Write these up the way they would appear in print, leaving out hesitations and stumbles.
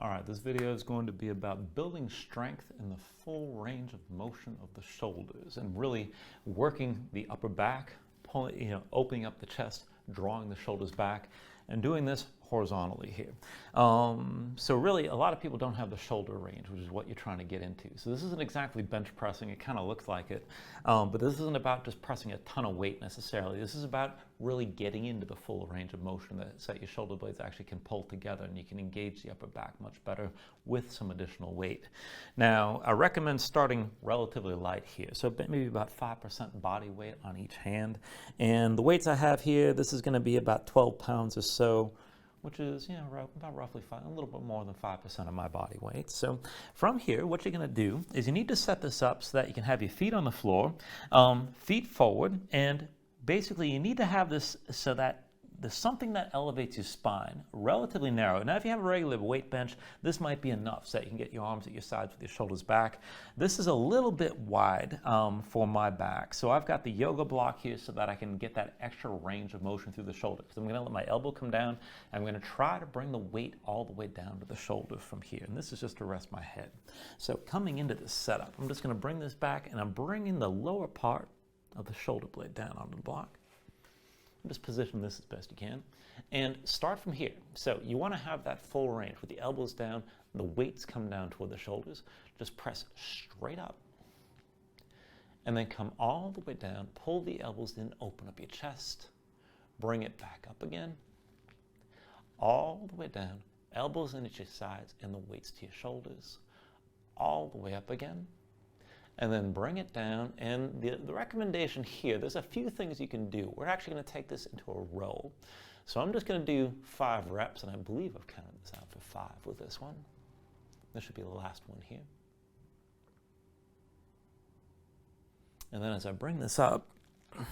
All right, this video is going to be about building strength in the full range of motion of the shoulders and really working the upper back, pulling, opening up the chest, drawing the shoulders back, and doing this horizontally here. So really, a lot of people don't have the shoulder range, which is what you're trying to get into. So this isn't exactly bench pressing. It kind of looks like it, but this isn't about just pressing a ton of weight necessarily. This is about really getting into the full range of motion so that your shoulder blades actually can pull together and you can engage the upper back much better with some additional weight. Now, I recommend starting relatively light here. So maybe about 5% body weight on each hand. And the weights I have here, this is going to be about 12 pounds or so, which is about roughly a little bit more than 5% of my body weight. So from here, what you're going to do is you need to set this up so that you can have your feet on the floor, feet forward, and basically you need to have this so that there's something that elevates your spine, relatively narrow. Now, if you have a regular weight bench, this might be enough so that you can get your arms at your sides with your shoulders back. This is a little bit wide for my back. So I've got the yoga block here so that I can get that extra range of motion through the shoulder. So I'm gonna let my elbow come down. I'm gonna try to bring the weight all the way down to the shoulder from here. And this is just to rest my head. So coming into this setup, I'm just gonna bring this back and I'm bringing the lower part of the shoulder blade down onto the block. Just position this as best you can and start from here. So you want to have that full range with the elbows down, the weights come down toward the shoulders. Just press straight up and then come all the way down, pull the elbows in, open up your chest, bring it back up again, all the way down, elbows in at your sides and the weights to your shoulders, all the way up again. And then bring it down, and the recommendation here, there's a few things you can do. We're actually going to take this into a row. So I'm just going to do 5 reps, and I believe I've counted this out for 5 with this one. This should be the last one here. And then as I bring this up, I'm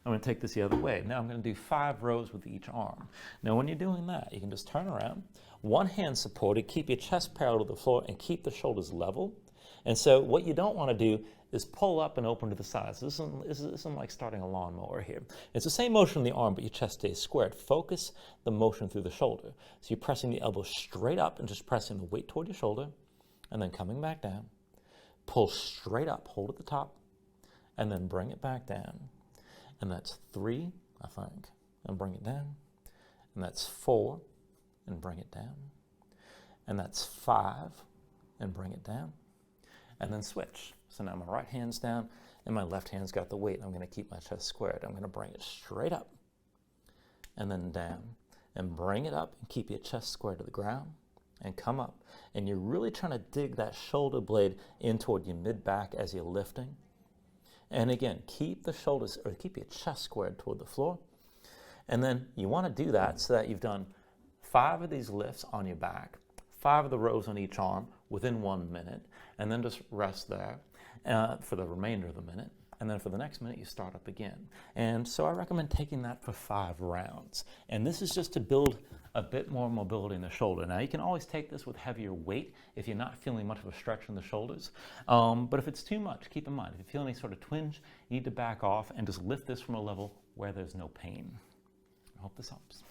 going to take this the other way. Now I'm going to do 5 rows with each arm. Now when you're doing that, you can just turn around, one hand supported, keep your chest parallel to the floor, and keep the shoulders level. And so what you don't want to do is pull up and open to the sides. This isn't like starting a lawnmower here. It's the same motion in the arm, but your chest stays squared. Focus the motion through the shoulder. So you're pressing the elbow straight up and just pressing the weight toward your shoulder, and then coming back down. Pull straight up, hold at the top, and then bring it back down. And that's 3, I think, and bring it down. And that's 4, and bring it down. And that's 5, and bring it down. And then switch. So now my right hand's down and my left hand's got the weight. I'm going to keep my chest squared. I'm going to bring it straight up and then down and bring it up and keep your chest squared to the ground and come up. And you're really trying to dig that shoulder blade in toward your mid-back as you're lifting. And again, keep the shoulders or keep your chest squared toward the floor. And then you want to do that so that you've done 5 of these lifts on your back, 5 of the rows on each arm within 1 minute, and then just rest there for the remainder of the minute. And then for the next minute, you start up again. And so I recommend taking that for 5 rounds. And this is just to build a bit more mobility in the shoulder. Now, you can always take this with heavier weight if you're not feeling much of a stretch in the shoulders. But if it's too much, keep in mind, if you feel any sort of twinge, you need to back off and just lift this from a level where there's no pain. I hope this helps.